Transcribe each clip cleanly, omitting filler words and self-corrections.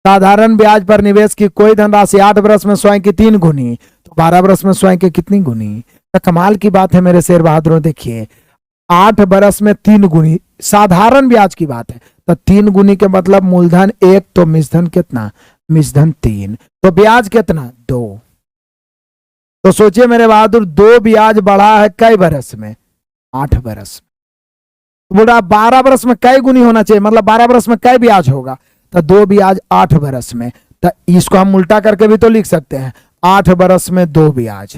साधारण ब्याज पर निवेश की कोई धनराशि 8 वर्ष में स्वयं की 3 गुनी, तो 12 वर्ष में स्वयं की कितनी गुनी। तो कमाल की बात है मेरे शेर बहादुरों, देखिए 8 वर्ष में 3 गुनी साधारण ब्याज की बात है, तो 3 गुनी के मतलब मूलधन 1 तो मिश्रधन कितना, मिश्रधन 3, तो ब्याज कितना 2। तो सोचिए मेरे बहादुर, 2 ब्याज बढ़ा है कई वर्ष में, 8 वर्ष में। बोला 12 वर्ष में कई गुनी होना चाहिए, मतलब 12 वर्ष में कई ब्याज होगा, तो 2 ब्याज 8 वर्ष में। तो इसको हम उल्टा करके भी तो लिख सकते हैं, 8 वर्ष में 2 ब्याज।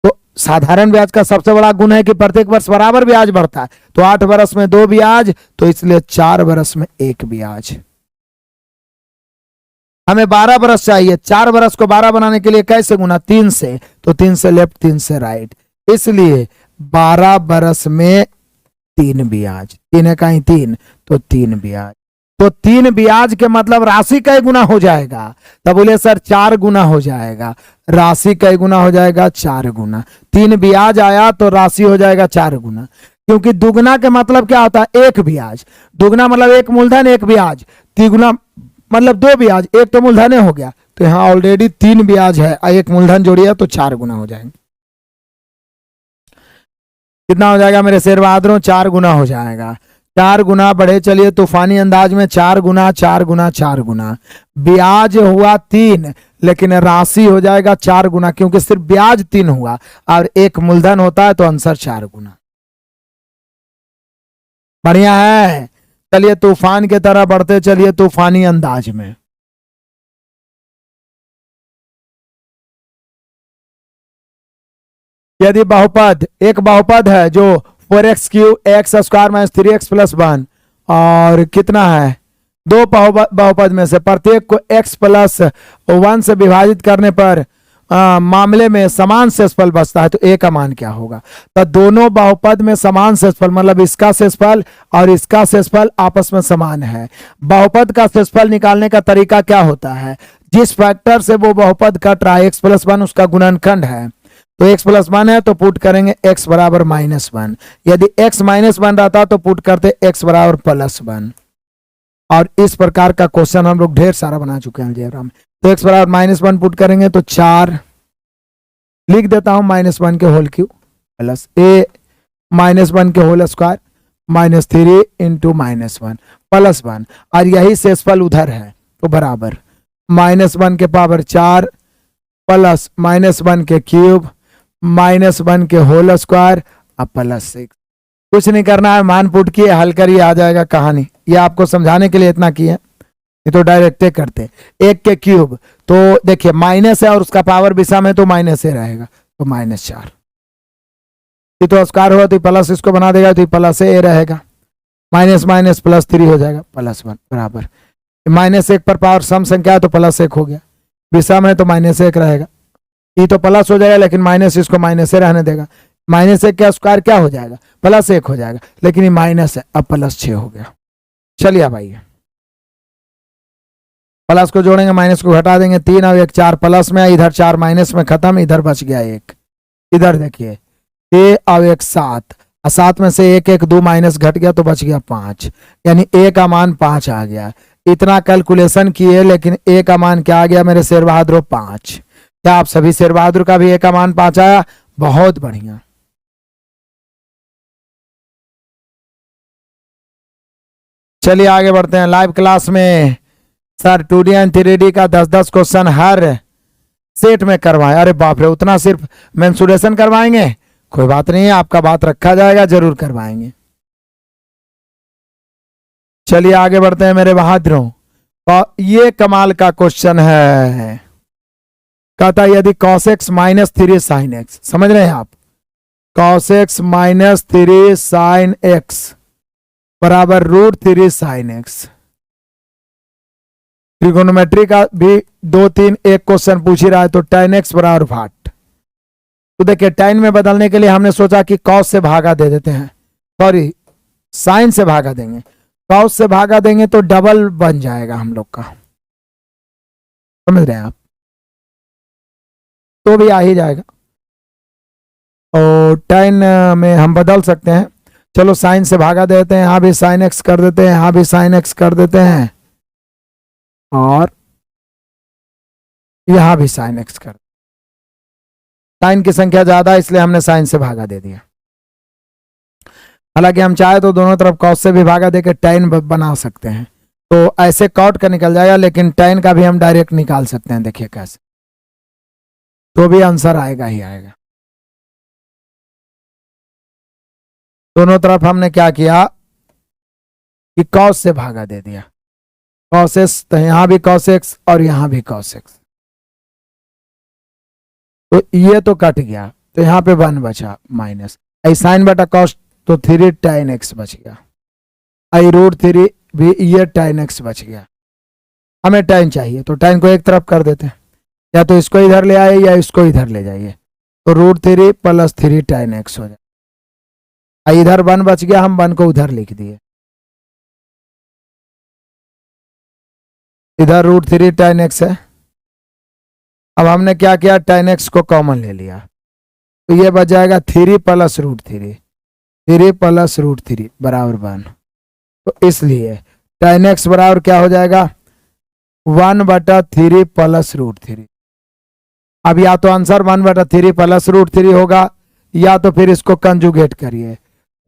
तो साधारण ब्याज का सबसे बड़ा गुण है कि प्रत्येक वर्ष बराबर ब्याज बढ़ता है, तो 8 वर्ष में 2 ब्याज, तो इसलिए 4 वर्ष में 1 ब्याज। हमें 12 वर्ष चाहिए, 4 वर्ष को 12 बनाने के लिए कैसे गुना, 3 से, तो 3 से लेफ्ट 3 से राइट, इसलिए 12 वर्ष में 3 ब्याज, 3 है कहीं 3, तो 3 ब्याज। तो 3 ब्याज के मतलब राशि कई गुना हो जाएगा, तब बोले सर 4 गुना हो जाएगा, राशि कई गुना हो जाएगा 4 गुना। 3 ब्याज आया तो राशि हो जाएगा 4 गुना, क्योंकि दुगना के मतलब क्या होता है, 1 ब्याज। दुगना मतलब 1 मूलधन 1 ब्याज, तिगुना मतलब 2 ब्याज, 1 तो मूलधन हो गया, तो यहाँ ऑलरेडी 3 ब्याज है, 1 मूलधन जोड़िए तो 4 गुना हो जाएंगे। कितना हो जाएगा मेरे शेर बहादुरों, 4 गुना हो जाएगा। 4 गुना बढ़े चलिए तूफानी अंदाज में, 4 गुना 4 गुना 4 गुना। ब्याज हुआ 3, लेकिन राशि हो जाएगा 4 गुना, क्योंकि सिर्फ ब्याज 3 हुआ और 1 मूलधन होता है, तो आंसर 4 गुना। बढ़िया है। चलिए तूफान की तरह बढ़ते चलिए तूफानी अंदाज में। यदि बहुपद, एक बहुपद है जो 4x³ x² - 3x + 1, और कितना है, 2 बहुपद में से प्रत्येक को x + 1 से विभाजित करने पर मामले में समान शेषफल बचता है, तो a का मान क्या होगा। तो दोनों बहुपद में समान शेषफल, मतलब इसका शेषफल और इसका शेषफल आपस में समान है। बहुपद का शेषफल निकालने का तरीका क्या होता है, जिस फैक्टर से वो बहुपद कट रहा है x + 1 उसका गुणनखंड है, तो x + 1 है तो पुट करेंगे x बराबर -1। यदि x -1 रहता तो पुट करते x बराबर +1। और इस प्रकार का क्वेश्चन हम लोग ढेर सारा बना चुके हैं अलजेब्रा में। तो x बराबर -1 पुट करेंगे तो 4, लिख देता हूं -1 के होल क्यूब प्लस a -1 के होल स्क्वायर -3 इंटू -1 + 1, और यही शेषफल उधर है, तो बराबर -1 के पावर 4 प्लस -1 के क्यूब -1 के होल स्क्वायर अब +6। कुछ नहीं करना है, मान पुट किए हल करिए, आ जाएगा कहानी। ये आपको समझाने के लिए इतना किए, ये तो डायरेक्ट करते। 1 के क्यूब तो देखिए माइनस है और उसका पावर विषम है, तो माइनस से रहेगा, तो -4। ये तो स्क्वायर हुआ तो प्लस इसको बना देगा, तो प्लस ए रहेगा, माइनस +3 हो जाएगा +1 बराबर -1 पर पावर सम संख्या है तो +1 हो गया, विषम है तो -1 रहेगा। ये तो प्लस हो जाएगा, लेकिन माइनस इसको माइनस से रहने देगा, -1 का स्क्वायर क्या हो जाएगा, +1 हो जाएगा, लेकिन ये माइनस है, अब +6 हो गया। चलिए अब आइए, प्लस को जोड़ेंगे माइनस को घटा देंगे, 3 और 1 4 प्लस में, इधर 4 माइनस में खत्म, इधर बच गया 1। इधर देखिए a और 1 7, और 7 में से 1 1 2 माइनस घट गया तो बच गया 5, यानी a का मान 5 आ गया। इतना कैलकुलेशन किए, लेकिन a का मान क्या आ गया मेरे शेर बहादुर, 5। क्या आप सभी शेर बहादुर का भी a का मान 5 आया, बहुत बढ़िया। चलिए आगे बढ़ते हैं लाइव क्लास में। सर 2D एंड 3D का 10-10 क्वेश्चन हर सेट में करवाएं। अरे बाप रे, उतना सिर्फ मेंसुरेशन करवाएंगे, कोई बात नहीं है, आपका बात रखा जाएगा, जरूर करवाएंगे। चलिए आगे बढ़ते हैं मेरे बहादुरों। ये कमाल का क्वेश्चन है, कहता है यदि cos x - 3 sin x, समझ रहे हैं आप, cos x - 3 sin x बराबर √3 sin x। ट्रिगोनोमेट्री का भी 2-3 एक क्वेश्चन पूछ ही रहा है, तो tan x बराबर 8। तो देखिए tan में बदलने के लिए हमने सोचा कि cos से भागा दे देते हैं, सॉरी sin से भागा देंगे, cos से भागा देंगे तो डबल बन जाएगा हम लोग का, समझ रहे हैं आप, तो भी आ ही जाएगा। और tan में हम बदल सकते हैं, चलो sin से भागा देते हैं, यहाँ भी sin x कर देते हैं, यहाँ भी sin x कर देते हैं, और यहां भी साइन एक्स कर, साइन की संख्या ज्यादा इसलिए हमने साइन से भागा दे दिया। हालांकि हम चाहे तो दोनों तरफ कॉस से भी भागा देकर tan बना सकते हैं, तो ऐसे कॉट का निकल जाएगा, लेकिन tan का भी हम डायरेक्ट निकाल सकते हैं। देखिए कैसे, तो भी आंसर आएगा ही आएगा। दोनों तरफ हमने क्या किया कि कॉस से भागा दे दिया, कॉस एक्स, तो यहां भी कॉस एक्स और यहां भी कॉस एक्स, तो ये तो कट गया, तो यहां पे 1 बचा माइनस आई साइन बटा कॉस, तो 3 tan x बच गया, आई √3 भी ये tan x बच गया। हमें tan चाहिए तो tan को एक तरफ कर देते हैं, या तो इसको इधर ले आए या इसको इधर ले जाइए, तो √3 + 3 tan x हो जाए। इधर 1 बच गया, हम 1 को उधर लिख दिए, इधर √3 tan x है। अब हमने क्या किया, tan x को कॉमन ले लिया, तो ये बच जाएगा 3 + √3, 3 + √3 बराबर 1। तो इसलिए tan x बराबर क्या हो जाएगा, 1/3 + √3। अब या तो आंसर 1/3 + √3 होगा, या तो फिर इसको कंजुगेट करिए,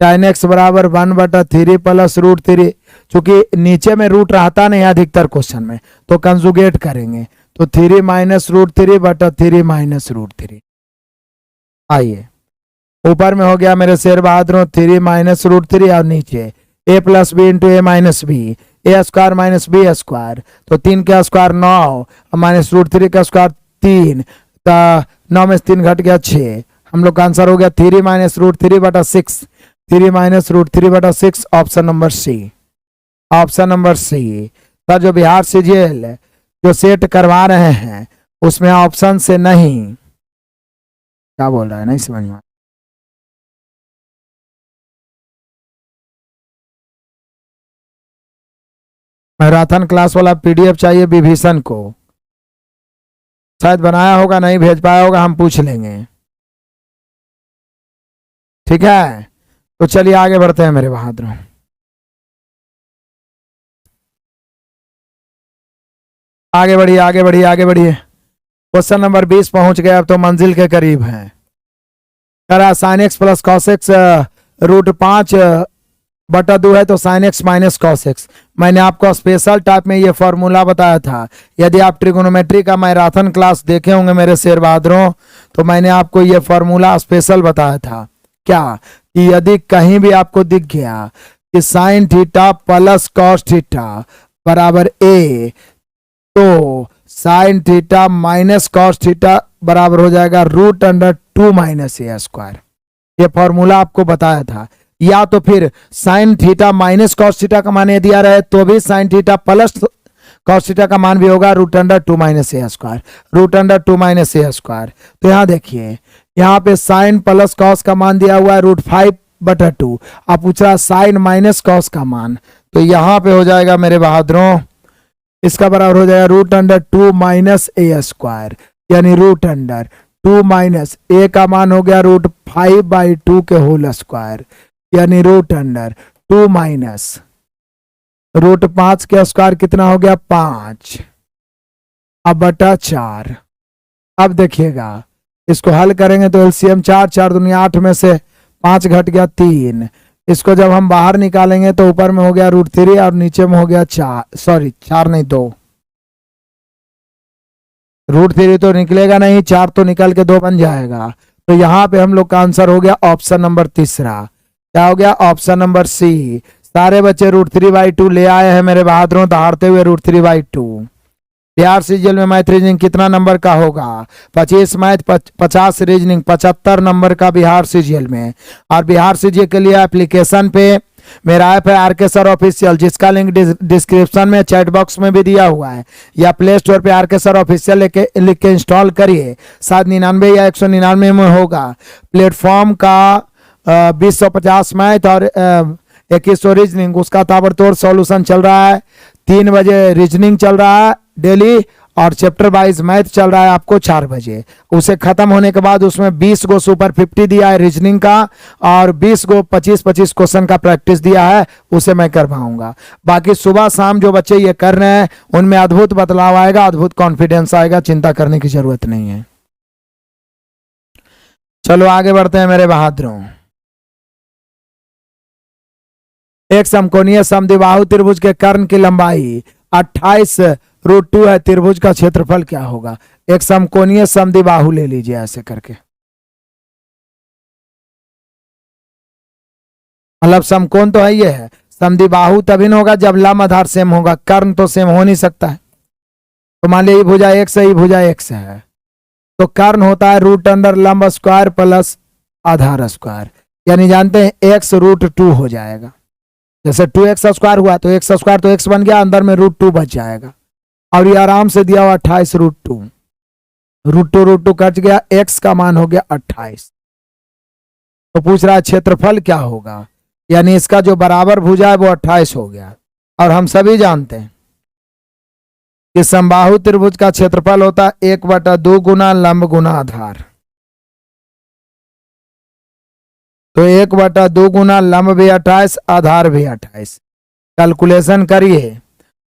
tan x बराबर 1/3 + √3। चूंकि नीचे में रूट रहता नहीं अधिकतर क्वेश्चन में, तो कंजुगेट करेंगे, तो 3 - √3/3 - √3। आइए, ऊपर में हो गया मेरे शेर बहादुर 3 - √3, और नीचे a + b × a - b, a² - b², तो 3 का स्क्वायर 9 माइनस √3 का स्क्वायर 3, तो 9 में से 3 घट गया 6। हम लोग का आंसर हो गया 3 - √3/6, 3 - √3/6, option number C, option number C. Sir जो बिहार सीजीएल जो सेट करवा रहे हैं उसमें ऑप्शन से नहीं, क्या बोल रहा है, नहीं समझ में। मैराथन क्लास वाला पीडीएफ चाहिए विभीषण को, शायद बनाया होगा, नहीं भेज पाया होगा, हम पूछ लेंगे, ठीक है। तो चलिए आगे बढ़ते हैं मेरे बहादुर। आगे बढ़िए आगे बढ़िए आगे बढ़िए, क्वेश्चन नंबर 20 पहुंच गए, अब तो मंजिल के करीब हैं। करा sine x plus cos x √5/2 है, तो sine x minus cos x. मैंने आपको स्पेशल टाइप में ये फॉर्मूला बताया था। यदि आप ट्रिगोनोमेट्री का मैराथन क्लास देखे होंगे मेरे शेर बहादुरों, तो मैंने आपको ये फॉर्मूला स्पेशल बताया था, क्या कि यदि कहीं भी आपको दिख गया कि sine theta plus cos theta बराबर ए, तो sine theta minus cos theta बराबर हो जाएगा √2 - a²। ये फॉर्मूला आपको बताया था। या तो फिर sine theta minus cos theta का मान दिया रहे तो भी sine theta plus cos theta का मान भी होगा √2 - a², √2 - a²। तो यहां देखिए, यहाँ पे साइन प्लस कॉस का मान दिया हुआ है √5/2, आप पूछ रहा साइन माइनस कॉस का मान, तो यहाँ पे हो जाएगा मेरे बहादुरों, इसका बराबर हो जाएगा √2 - a², यानी √2 - a का मान हो गया √5/2 के होल स्क्वायर, यानी √2 माइनस √5 के स्क्वायर कितना हो गया 5 अब बटा 4। अब देखिएगा इसको हल करेंगे तो एलसीएम 4 4 दुनिया 8 में से 5 घट गया 3। इसको जब हम बाहर निकालेंगे तो ऊपर में हो गया √3 और नीचे में हो गया 4, सॉरी 4 नहीं 2, √3 तो निकलेगा नहीं, 4 तो निकल के 2 बन जाएगा। तो यहाँ पे हम लोग का आंसर हो गया ऑप्शन नंबर तीसरा, क्या हो गया ऑप्शन नंबर सी। सारे बच्चे √3/2 ले आए हैं मेरे बहादुरों, दहाड़ते हुए √3/2। बिहार सीजीएल में मैथ रीजनिंग कितना नंबर का होगा, 25 मैथ 50 रीजनिंग 75 नंबर का बिहार सीजीएल में। और बिहार सीजीएल के लिए एप्लीकेशन पे मेरा ऐप है आरके सर ऑफिशियल, जिसका लिंक डिस्क्रिप्शन में चैट बॉक्स में भी दिया हुआ है, या प्ले स्टोर पे आरके सर ऑफिशियल लिख के इंस्टॉल करिए। 799 या 199 में होगा। प्लेटफॉर्म का 2050 मैथ और 2100 रीजनिंग, उसका ताबड़तोड़ सॉल्यूशन चल रहा है। 3 बजे रीजनिंग चल रहा है डेली, और चैप्टर वाइज मैथ चल रहा है आपको 4 बजे। उसे खत्म होने के बाद उसमें 20 गो सुपर 50 दिया है रीजनिंग का और 20 गो 25-25 क्वेश्चन का प्रैक्टिस दिया है, उसे मैं करवाऊंगा। बाकी सुबह शाम जो बच्चे ये कर रहे हैं उनमें अद्भुत बदलाव आएगा, अद्भुत कॉन्फिडेंस आएगा, चिंता करने की जरूरत नहीं है। चलो आगे बढ़ते हैं मेरे बहादुरों। एक समकोणीय समद्विबाहु त्रिभुज के कर्ण की लंबाई 28√2 है, त्रिभुज का क्षेत्रफल क्या होगा? एक समकोणीय समद्विबाहु ले लीजिए ऐसे करके, मतलब समकोण तो है ये है, समद्विबाहु तभी न होगा जब लंब आधार सेम होगा, कर्ण तो सेम हो नहीं सकता है। तो मान लीजिए भुजा x है, भुजा x है, तो कर्ण होता है √अंडर लंब स्क्वायर प्लस आधार स्क्वायर, यानी जानते हैं x √2 हो जाएगा। जैसे 2x स्क्वायर हुआ तो x स्क्वायर तो x बन गया, अंदर में √2 बच जाएगा। और ये आराम से दिया हुआ 28√2, √2 कट गया, x का मान हो गया 28। तो पूछ रहा है क्षेत्रफल क्या होगा, यानी इसका जो बराबर भुजा है वो 28 हो गया। और हम सभी जानते हैं कि समबाहु त्रिभुज का क्षेत्रफल होता है 1/2 गुना लंब गुना आधार। तो 1/2 गुना लंब भी 28, आधार भी 28। कैलकुलेशन करिए,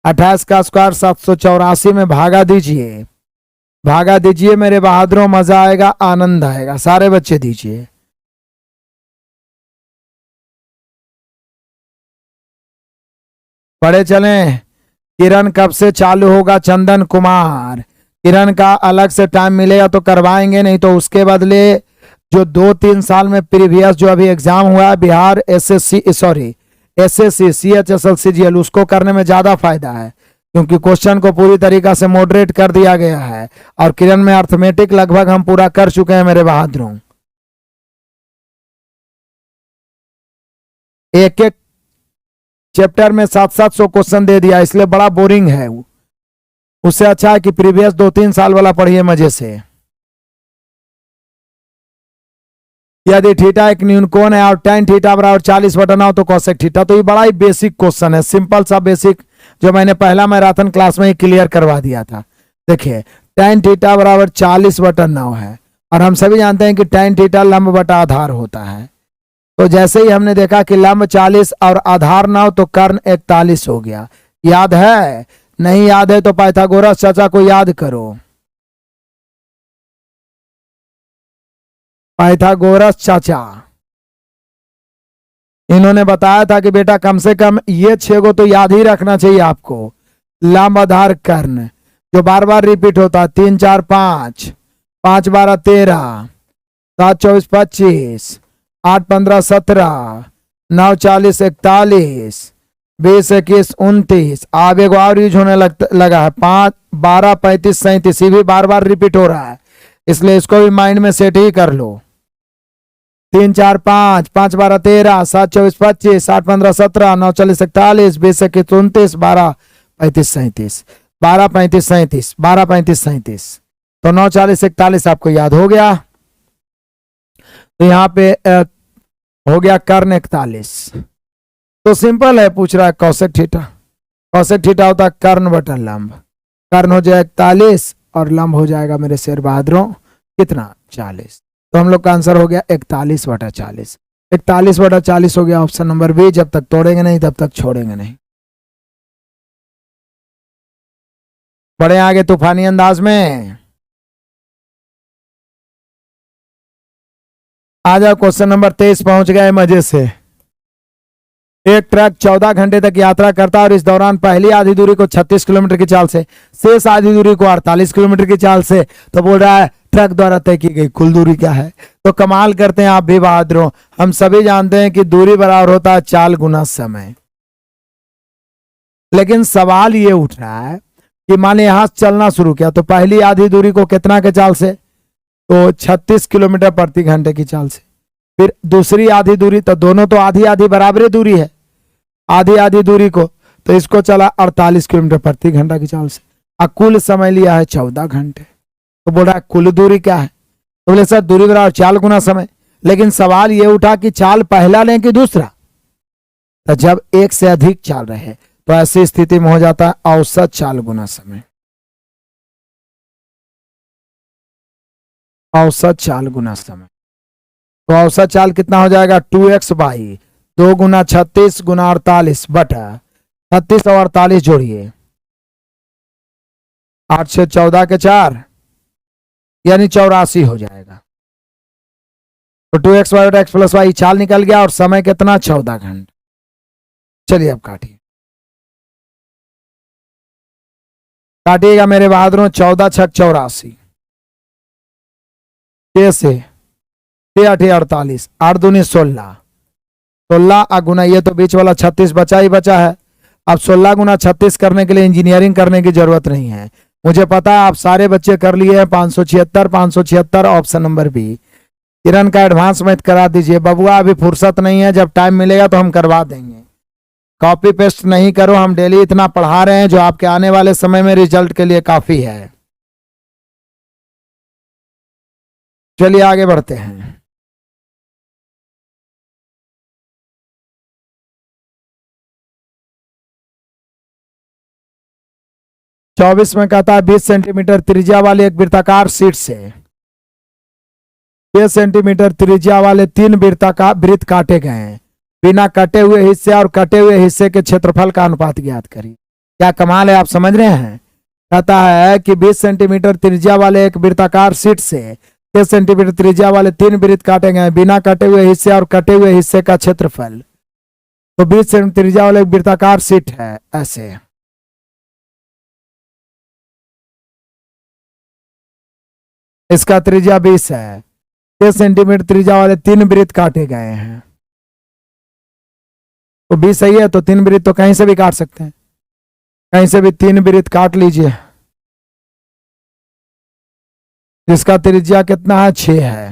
28 का स्क्वायर 784 में भागा दीजिए, भागा दीजिए मेरे बहादुरों, मजा आएगा, आनंद आएगा। सारे बच्चे दीजिए। पढ़े चलें। किरण कब से चालू होगा? चंदन कुमार, किरण का अलग से टाइम मिलेगा तो करवाएंगे, नहीं तो उसके बदले जो 2-3 साल में प्रीवियस जो अभी एग्जाम हुआ है बिहार एसएससी CHSL CGL, उसको करने में ज्यादा फायदा है, क्योंकि क्वेश्चन को पूरी तरीका से मॉडरेट कर दिया गया है। और किरण में अर्थमेटिक लगभग हम पूरा कर चुके हैं मेरे बहादुरों। एक एक चैप्टर में 700-700 क्वेश्चन दे दिया, इसलिए बड़ा बोरिंग है। उससे अच्छा है कि प्रीवियस 2-3 साल वाला पढ़िए मजे से। यदि थीटा एक न्यूनकोण है और tan थीटा बराबर 40/9 तो cosec थीटा। तो ये बड़ा ही बेसिक क्वेश्चन है, सिंपल सा बेसिक, जो मैंने पहला मैराथन क्लास में ही क्लियर करवा दिया था। देखिए tan थीटा बराबर 40/9 है, और हम सभी जानते हैं कि tan थीटा लंब बटा आधार होता है। तो जैसे ही हमने देखा कि लंब 40 और आधार 9 तो कर्ण 41 हो गया। याद है? नहीं याद है तो पाइथागोरस चाचा को याद करो। पाइथागोरस चाचा, इन्होंने बताया था कि बेटा कम से कम ये 6 को तो याद ही रखना चाहिए आपको। लंब आधार कर्ण जो बार बार रिपीट होता है, 3 4 5, 5 12 13, 7 24 25, 8 15 17, 9 40 41, 20 21 29। अब एक और यूज होने लगा है, 5 12 35 37, ये भी बार बार रिपीट हो रहा है, इसलिए इसको भी माइंड में सेट ही कर लो। 3 4 5, 5 12 13, 7 24 25, 8 15 17, 9 40 41, 20 21 29, 12 35 37, 12 35 37, 12 35 37। तो 9 40 41 आपको याद हो गया। तो यहाँ पे हो गया कर्ण 41। तो सिंपल है, पूछ रहा है cosec थीटा। cosec थीटा होता है कर्ण बटा लंब, कर्ण हो जाएगा 41 और लंब हो जाएगा मेरे शेर बहादुरों कितना? 40। तो हम लोग का आंसर हो गया 41/40। 41/40 हो गया ऑप्शन नंबर बी। जब तक तोड़ेंगे नहीं तब तक छोड़ेंगे नहीं। बढ़े आगे तूफानी अंदाज में। आ जाओ क्वेश्चन नंबर 23 पहुंच गए मजे से। एक ट्रक 14 घंटे तक यात्रा करता है और इस दौरान पहली आधी दूरी को 36 किलोमीटर की चाल से, शेष आधी दूरी को 48 किलोमीटर की चाल से। तो बोल रहा है ट्रक द्वारा तय की गई कुल दूरी क्या है? तो कमाल करते हैं आप भी बहादुरों, हम सभी जानते हैं कि दूरी बराबर होता है चाल गुना समय। लेकिन सवाल ये उठ रहा है कि माने यहां चलना शुरू किया तो पहली आधी दूरी को कितना के चाल से? तो 36 किलोमीटर प्रति घंटे की चाल से। फिर दूसरी आधी दूरी, तो दोनों तो आधी आधी बराबर दूरी है, आधी आधी दूरी को तो इसको चला 48 किलोमीटर प्रति घंटा की चाल से। और कुल समय लिया है 14 घंटे। तो बोल रहा है कुल दूरी क्या है? तो बोले सर दूरी बराबर चाल गुना समय। लेकिन सवाल ये उठा कि चाल पहला लें कि दूसरा? तो जब एक से अधिक चाल रहे तो ऐसी स्थिति में हो जाता है औसत चाल गुना समय। औसत चाल गुना समय। तो औसत चाल कितना हो जाएगा 2x बाई 2 गुना 36 गुना 48 बटा 36 और 48 जोड़िए 8 से 14 के 4 यानी 84 हो जाएगा। तो 2x वाई बटा एक्स प्लस वाई चाल निकल गया और समय कितना 14 घंटे। चलिए अब काटिए, काटिएगा मेरे बहादुरों। 14 छक 84 से 48 8 दूनी 16 16 गुना ये तो बीच वाला 36 बचा ही बचा है। अब 16 गुना 36 करने के लिए इंजीनियरिंग करने की जरूरत नहीं है, मुझे पता है आप सारे बच्चे कर लिए हैं। 576 ऑप्शन नंबर बी। किरण का एडवांस मैथ करा दीजिए बबुआ, अभी फुर्सत नहीं है, जब टाइम मिलेगा तो हम करवा देंगे। कॉपी पेस्ट नहीं करो, हम डेली इतना पढ़ा रहे हैं जो आपके आने वाले समय में रिजल्ट के लिए काफी है। चलिए आगे बढ़ते हैं। चौबीस में कहता है 20 सेंटीमीटर त्रिज्या वाले एक वृत्ताकार शीट से 6 सेंटीमीटर त्रिज्या वाले 3 वृत्त काटे गए हैं। बिना कटे हुए हिस्से और कटे हुए हिस्से के क्षेत्रफल का अनुपात ज्ञात करिए। क्या कमाल है, आप समझ रहे हैं। कहता है कि 20 सेंटीमीटर त्रिज्या वाले एक वृत्ताकार शीट से 6 सेंटीमीटर त्रिज्या वाले 3 वृत्त काटे गए, बिना कटे हुए हिस्से और कटे हुए हिस्से का क्षेत्रफल। तो 20 सेंटीमीटर त्रिज्या वाले एक वृत्ताकार शीट है, ऐसे इसका त्रिज्या 20 है। 6 सेंटीमीटर त्रिज्या वाले 3 वृत्त काटे गए हैं, तो 20 सही है, तो 3 वृत्त तो कहीं से भी काट सकते हैं, कहीं से भी 3 वृत्त काट लीजिए। जिसका त्रिज्या कितना है 6 है।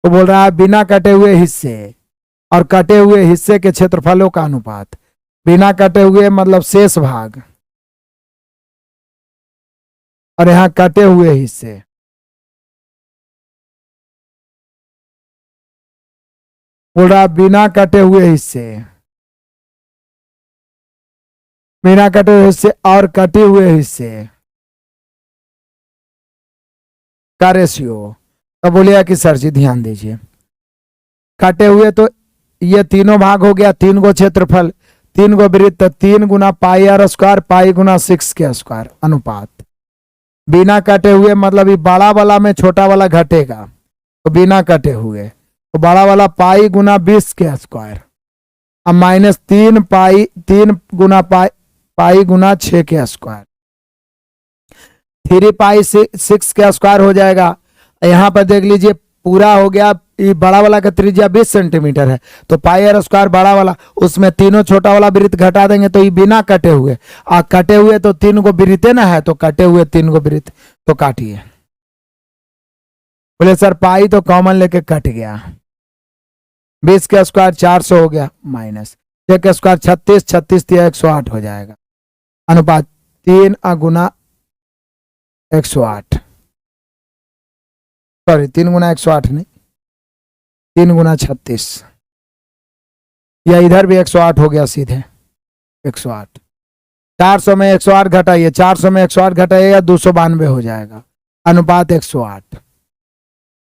तो बोल रहा है बिना कटे हुए हिस्से और कटे हुए हिस्से के क्षेत्रफलों का अनुपात। बिना कटे हुए मतलब शेष भाग, और यहां कटे हुए हिस्से। बोल रहा बिना कटे हुए हिस्से, बिना कटे हुए हिस्से और कटे हुए हिस्से का रेशियो। तो बोलिए कि सर जी ध्यान दीजिए, कटे हुए तो ये तीनों भाग हो गया, 3 गो क्षेत्रफल 3 गो वृत्त, 3 गुना पाई आर स्क्वायर पाई गुना 6 के स्क्वायर अनुपात। बिना कटे हुए मतलब ये बड़ा वाला में छोटा वाला घटेगा, तो बिना कटे हुए तो बड़ा वाला पाई गुना 20 के स्क्वायर, अब माइनस 3 पाई 3 गुना पाई गुना 6 के स्क्वायर, 3 पाई 6 के स्क्वायर हो जाएगा। यहां पर देख लीजिए पूरा हो गया। ये बड़ा वाला का त्रिज्या 20 सेंटीमीटर है, तो पाई आर स्क्वायर बड़ा वाला, उसमें तीनों छोटा वाला वृत्त घटा देंगे, तो ये बिना कटे हुए। और कटे हुए तो 3 गो वृत्ते ना है, तो कटे हुए 3 गो वृत्त, तो काटिए। बोले सर पाई तो कॉमन लेके कट गया, 20 के स्क्वायर 400 हो गया, माइनस 6 के स्क्वायर 36 36 108 हो जाएगा। अनुपात 3 गुना 108, सॉरी 3 गुना 108 नहीं, 3 गुना 36, या इधर भी 108 हो गया सीधे 108। 400 में 108 घटाइए, 400 में 108 घटाइएगा 292 हो जाएगा, अनुपात 108।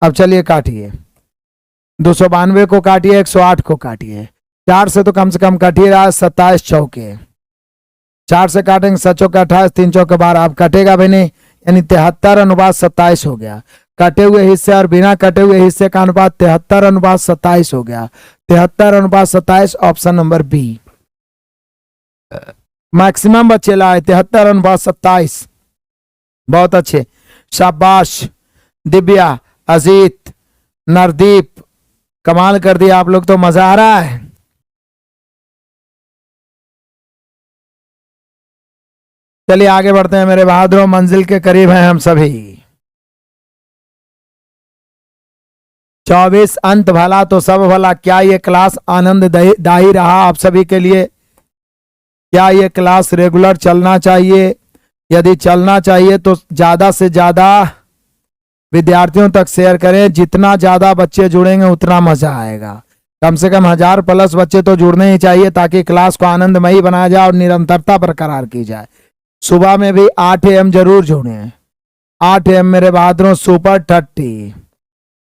अब चलिए काटिए, 292 को काटिए 108 को काटिए। 4 से तो कम से कम काटिए रहा 27 चौके, 4 से काटेंगे 7 चौके 28, 3 चौके 12, अब कटेगा भी नहीं, यानी 73 अनुपात 27 हो गया। कटे हुए हिस्से और बिना कटे हुए हिस्से का अनुपात 73 अनुपात 27 हो गया। 73 अनुपात 27 ऑप्शन नंबर बी। मैक्सिमम बच्चे लाए 73 अनुपात 27, बहुत अच्छे, शाबाश। दिव्या, अजीत, नरदीप, कमाल कर दिया आप लोग, तो मजा आ रहा है। चलिए आगे बढ़ते हैं मेरे बहादुरों, मंजिल के करीब हैं हम सभी। 24 अंत भला तो सब भला। क्या ये क्लास आनंददायी रहा आप सभी के लिए? क्या ये क्लास रेगुलर चलना चाहिए? यदि चलना चाहिए तो ज्यादा से ज्यादा विद्यार्थियों तक शेयर करें। जितना ज्यादा बच्चे जुड़ेंगे उतना मजा आएगा। कम से कम 1000 प्लस बच्चे तो जुड़ने ही चाहिए, ताकि क्लास को आनंदमयी बनाया जाए और निरंतरता बरकरार की जाए। सुबह में भी 8 AM जरूर जुड़े, 8 है मेरे बहादुरों सुपर 30।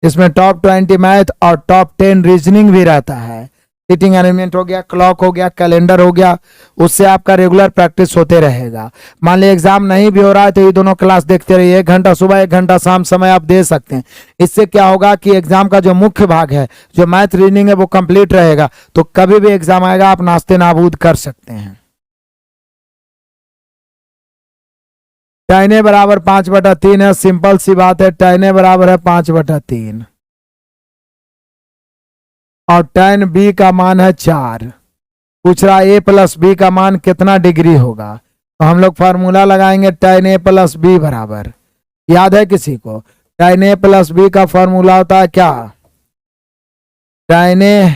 इसमें टॉप 20 मैथ और टॉप 10 रीजनिंग भी रहता है। सीटिंग अरेंजमेंट हो गया, क्लॉक हो गया, कैलेंडर हो गया, उससे आपका रेगुलर प्रैक्टिस होते रहेगा। मान लीजिए एग्जाम नहीं भी हो रहा है तो ये दोनों क्लास देखते रहिए, 1 घंटा सुबह 1 घंटा शाम समय आप दे सकते हैं। इससे क्या होगा कि एग्जाम का जो मुख्य भाग है, जो मैथ रीजनिंग है, वो कंप्लीट रहेगा, तो कभी भी एग्जाम आएगा आप नास्ते नाबूद कर सकते हैं। tan A बराबर 5/3 है, सिंपल सी बात है, tan A बराबर है 5/3 और tan B का मान है 4। पूछ रहा A प्लस बी का मान कितना डिग्री होगा, तो हम लोग फार्मूला लगाएंगे tan A प्लस बी बराबर, याद है किसी को? tan A प्लस बी का फॉर्मूला होता है क्या? tan A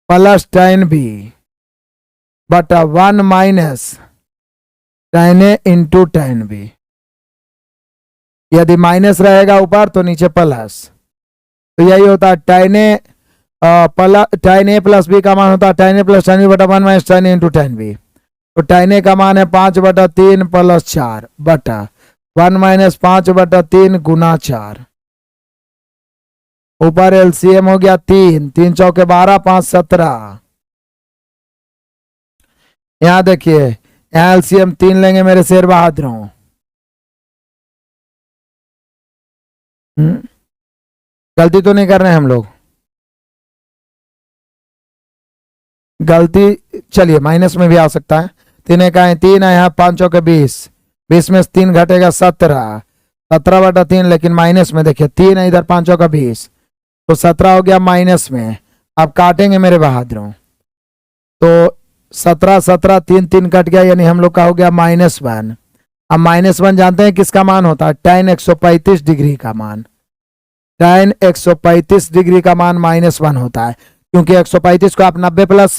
plus tan B बटा 1 minus tan A into tan B। यदि माइनस रहेगा ऊपर तो नीचे प्लस, तो यही होता है tan A प्लस बी का मान होता है tan A plus tan B बटा 1 minus tan A into tan B। तो tan A का मान है 5/3 प्लस 4 बटा 1 माइनस 5/3 गुना 4। ऊपर एलसीएम हो गया 3, 3 चौके 12, 5 17। यहां देखिए, यहां एलसीएम 3 लेंगे मेरे शेर बहादुरों। गलती तो नहीं कर रहे हैं हम लोग? गलती, चलिए माइनस में भी आ सकता है। 3 का है 3 है, यहाँ 5 चौके 20, 20 में 3 घटेगा 17, 17/3, लेकिन माइनस में देखिए 3 है इधर, 5 चौका 20, तो 17 हो गया माइनस में। अब काटेंगे मेरे बहादुरों, तो 17 17 3 3 कट गया, यानी हम लोग का हो गया -1। अब -1 जानते हैं किसका मान होता है? tan 135 डिग्री का मान। tan 135 डिग्री का मान -1 होता है, क्योंकि 135 को आप 90 प्लस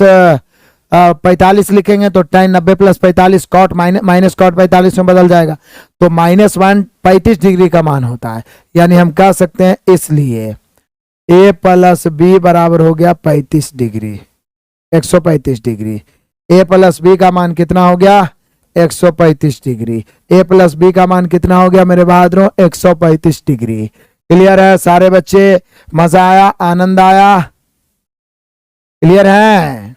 45 लिखेंगे तो tan 90 plus 45 cot minus cot 45 में बदल जाएगा, तो -1 35 डिग्री का मान होता है। यानी हम कह सकते हैं इसलिए A प्लस बी बराबर हो गया 35 degree, 135 degree. A plus B का मान कितना हो गया? 135 डिग्री। A प्लस बी का मान कितना हो गया मेरे बहादुरों? 135 डिग्री। क्लियर है सारे बच्चे? मजा आया, आनंद आया? क्लियर है?